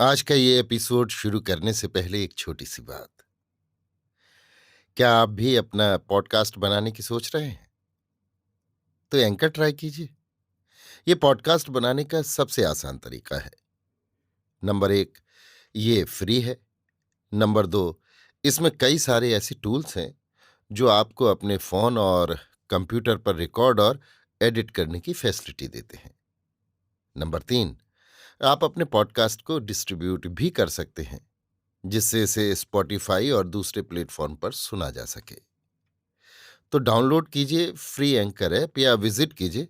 आज का ये एपिसोड शुरू करने से पहले एक छोटी सी बात। क्या आप भी अपना पॉडकास्ट बनाने की सोच रहे हैं? तो एंकर ट्राई कीजिए। ये पॉडकास्ट बनाने का सबसे आसान तरीका है। नंबर एक, ये फ्री है। नंबर दो, इसमें कई सारे ऐसे टूल्स हैं जो आपको अपने फोन और कंप्यूटर पर रिकॉर्ड और एडिट करने की फैसिलिटी देते हैं। नंबर तीन, आप अपने पॉडकास्ट को डिस्ट्रीब्यूट भी कर सकते हैं, जिससे इसे स्पॉटिफाई और दूसरे प्लेटफॉर्म पर सुना जा सके। तो डाउनलोड कीजिए फ्री एंकर ऐप या विजिट कीजिए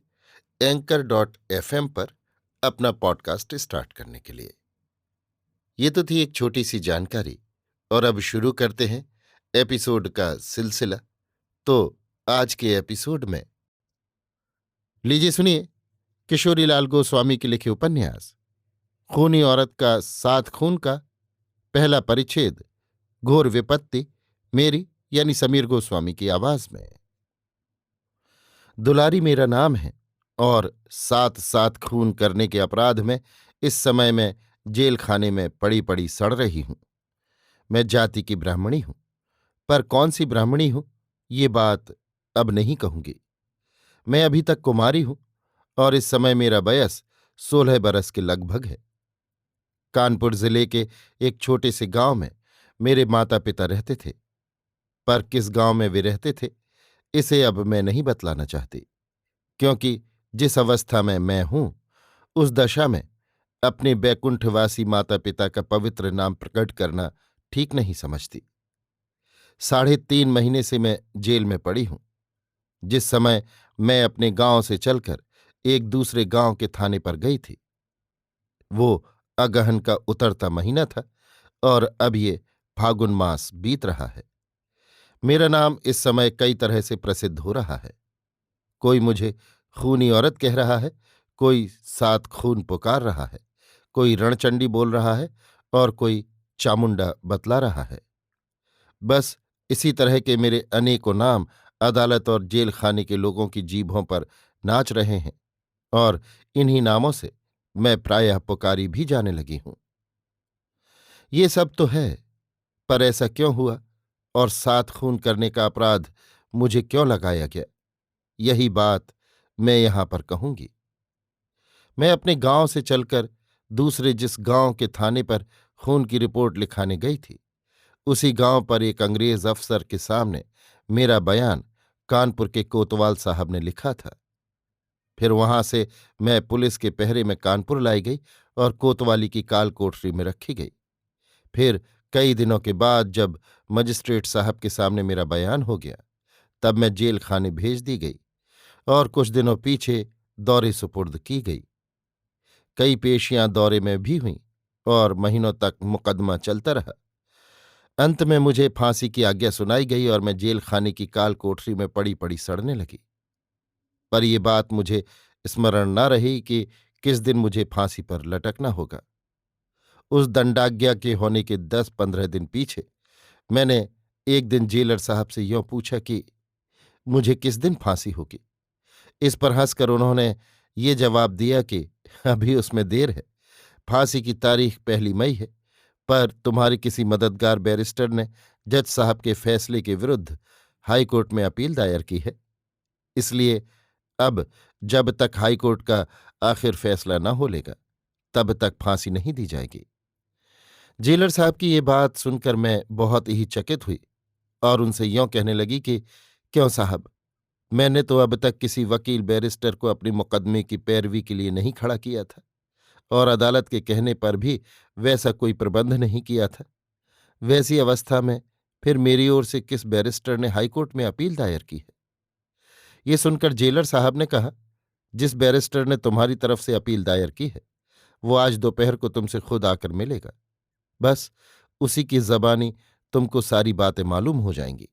anchor.fm पर अपना पॉडकास्ट स्टार्ट करने के लिए। ये तो थी एक छोटी सी जानकारी, और अब शुरू करते हैं एपिसोड का सिलसिला। तो आज के एपिसोड में लीजिए सुनिए किशोरी लाल गोस्वामी के लिखे उपन्यास खूनी औरत का सात खून का पहला परिच्छेद, घोर विपत्ति, मेरी यानी समीर गोस्वामी की आवाज में। दुलारी मेरा नाम है और सात सात खून करने के अपराध में इस समय मैं जेल खाने में पड़ी पड़ी सड़ रही हूं। मैं जाति की ब्राह्मणी हूं, पर कौन सी ब्राह्मणी हूं ये बात अब नहीं कहूंगी। मैं अभी तक कुमारी हूं और इस समय मेरा वयस 16 बरस के लगभग है। कानपुर जिले के एक छोटे से गांव में मेरे माता पिता रहते थे, पर किस गांव में वे रहते थे इसे अब मैं नहीं बतलाना चाहती, क्योंकि जिस अवस्था में मैं हूं उस दशा में अपने बैकुंठवासी माता पिता का पवित्र नाम प्रकट करना ठीक नहीं समझती। 3.5 महीने से मैं जेल में पड़ी हूं। जिस समय मैं अपने गांव से चलकर एक दूसरे गांव के थाने पर गई थी, वो अगहन का उतरता महीना था और अब ये फागुन मास बीत रहा है। मेरा नाम इस समय कई तरह से प्रसिद्ध हो रहा है। कोई मुझे खूनी औरत कह रहा है, कोई सात खून पुकार रहा है, कोई रणचंडी बोल रहा है और कोई चामुंडा बतला रहा है। बस इसी तरह के मेरे अनेकों नाम अदालत और जेल खाने के लोगों की जीभों पर नाच रहे हैं, और इन्हीं नामों से मैं प्रायः पुकारी भी जाने लगी हूं। ये सब तो है, पर ऐसा क्यों हुआ और सात खून करने का अपराध मुझे क्यों लगाया गया, यही बात मैं यहां पर कहूंगी। मैं अपने गांव से चलकर दूसरे जिस गांव के थाने पर खून की रिपोर्ट लिखाने गई थी, उसी गांव पर एक अंग्रेज अफसर के सामने मेरा बयान कानपुर के कोतवाल साहब ने लिखा था। फिर वहां से मैं पुलिस के पहरे में कानपुर लाई गई और कोतवाली की काल कोठरी में रखी गई। फिर कई दिनों के बाद जब मजिस्ट्रेट साहब के सामने मेरा बयान हो गया, तब मैं जेल खाने भेज दी गई और कुछ दिनों पीछे दौरे सुपुर्द की गई। कई पेशियां दौरे में भी हुईं और महीनों तक मुकदमा चलता रहा। अंत में मुझे फांसी की आज्ञा सुनाई गई और मैं जेल खाने की काल कोठरी में पड़ी पड़ी सड़ने लगी। पर यह बात मुझे स्मरण न रही कि किस दिन मुझे फांसी पर लटकना होगा। उस दंडाज्ञा के होने के 10-15 दिन पीछे मैंने एक दिन जेलर साहब से यों पूछा कि मुझे किस दिन फांसी होगी। इस पर हंसकर उन्होंने ये जवाब दिया कि अभी उसमें देर है, फांसी की तारीख 1 मई है, पर तुम्हारे किसी मददगार बैरिस्टर ने जज साहब के फैसले के विरुद्ध हाईकोर्ट में अपील दायर की है, इसलिए अब जब तक हाईकोर्ट का आखिर फैसला न हो लेगा तब तक फांसी नहीं दी जाएगी। जेलर साहब की ये बात सुनकर मैं बहुत ही चकित हुई और उनसे यों कहने लगी कि क्यों साहब, मैंने तो अब तक किसी वकील बैरिस्टर को अपने मुकदमे की पैरवी के लिए नहीं खड़ा किया था और अदालत के कहने पर भी वैसा कोई प्रबंध नहीं किया था। वैसी अवस्था में फिर मेरी ओर से किस बैरिस्टर ने हाईकोर्ट में अपील दायर की है? ये सुनकर जेलर साहब ने कहा, जिस बैरिस्टर ने तुम्हारी तरफ से अपील दायर की है वो आज दोपहर को तुमसे खुद आकर मिलेगा। बस उसी की जबानी तुमको सारी बातें मालूम हो जाएंगी।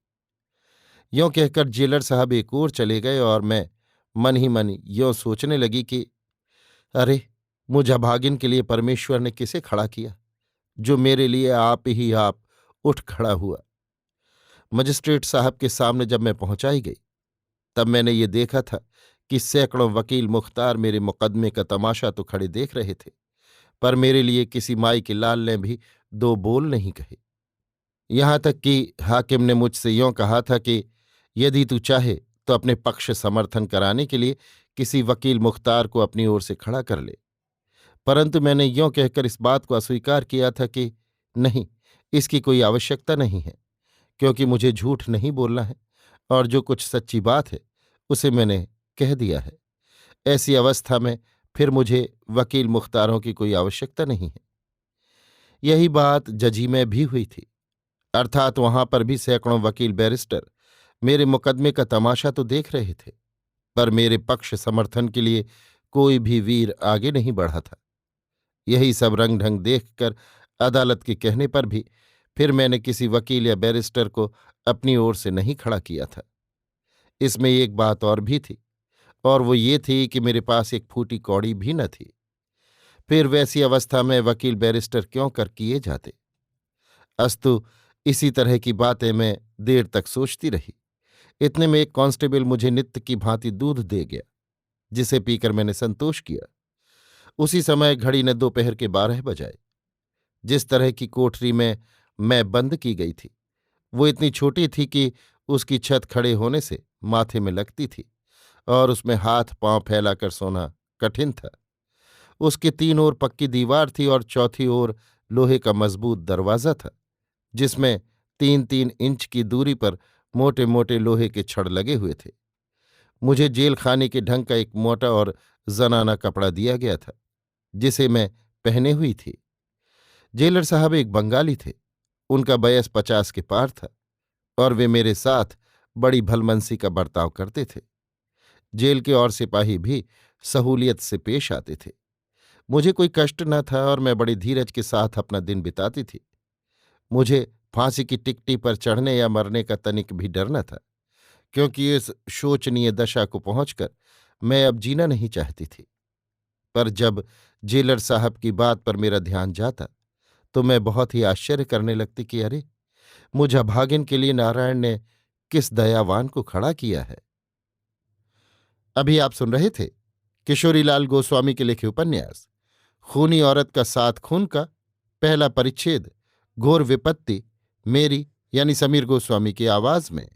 यों कहकर जेलर साहब एक ओर चले गए और मैं मन ही मन यों सोचने लगी कि अरे, मुझ अभागिन के लिए परमेश्वर ने किसे खड़ा किया, जो मेरे लिए आप ही आप उठ खड़ा हुआ। मजिस्ट्रेट साहब के सामने जब मैं पहुंचाई गई, तब मैंने ये देखा था कि सैकड़ों वकील मुख्तार मेरे मुकदमे का तमाशा तो खड़े देख रहे थे, पर मेरे लिए किसी माई के लाल ने भी दो बोल नहीं कहे। यहां तक कि हाकिम ने मुझसे यों कहा था कि यदि तू चाहे तो अपने पक्ष समर्थन कराने के लिए किसी वकील मुख्तार को अपनी ओर से खड़ा कर ले। परंतु मैंने यों कहकर इस बात को अस्वीकार किया था कि नहीं, इसकी कोई आवश्यकता नहीं है, क्योंकि मुझे झूठ नहीं बोलना है और जो कुछ सच्ची बात है उसे मैंने कह दिया है। ऐसी अवस्था में फिर मुझे वकील मुख्तारों की कोई आवश्यकता नहीं है। यही बात जजी में भी हुई थी, अर्थात वहां पर भी सैकड़ों वकील बैरिस्टर मेरे मुकदमे का तमाशा तो देख रहे थे, पर मेरे पक्ष समर्थन के लिए कोई भी वीर आगे नहीं बढ़ा था। यही सब रंग ढंग देखकर अदालत के कहने पर भी फिर मैंने किसी वकील या बैरिस्टर को अपनी ओर से नहीं खड़ा किया था। इसमें एक बात और भी थी, और वो ये थी कि मेरे पास एक फूटी कौड़ी भी न थी। फिर वैसी अवस्था में वकील बैरिस्टर क्यों कर किए जाते। अस्तु, इसी तरह की बातें मैं देर तक सोचती रही। इतने में एक कांस्टेबल मुझे नित्य की भांति दूध दे गया, जिसे पीकर मैंने संतोष किया। उसी समय घड़ी ने दोपहर के 12 बजाए। जिस तरह की कोठरी में मैं बंद की गई थी वो इतनी छोटी थी कि उसकी छत खड़े होने से माथे में लगती थी और उसमें हाथ पांव फैलाकर सोना कठिन था। उसके 3 ओर पक्की दीवार थी और चौथी ओर लोहे का मजबूत दरवाज़ा था, जिसमें 3-3 इंच की दूरी पर मोटे मोटे लोहे के छड़ लगे हुए थे। मुझे जेल खाने के ढंग का एक मोटा और जनाना कपड़ा दिया गया था, जिसे मैं पहने हुई थी। जेलर साहब एक बंगाली थे। उनका बयस 50 के पार था और वे मेरे साथ बड़ी भलमनसी का बर्ताव करते थे। जेल के और सिपाही भी सहूलियत से पेश आते थे। मुझे कोई कष्ट न था और मैं बड़ी धीरज के साथ अपना दिन बिताती थी। मुझे फांसी की टिकटी पर चढ़ने या मरने का तनिक भी डर न था, क्योंकि इस शोचनीय दशा को पहुंचकर मैं अब जीना नहीं चाहती थी। पर जब जेलर साहब की बात पर मेरा ध्यान जाता तो मैं बहुत ही आश्चर्य करने लगती कि अरे, मुझ अभागिन के लिए नारायण ने किस दयावान को खड़ा किया है। अभी आप सुन रहे थे किशोरीलाल गोस्वामी के लिखे उपन्यास खूनी औरत का 7 खून का पहला परिच्छेद, घोर विपत्ति, मेरी यानी समीर गोस्वामी की आवाज में।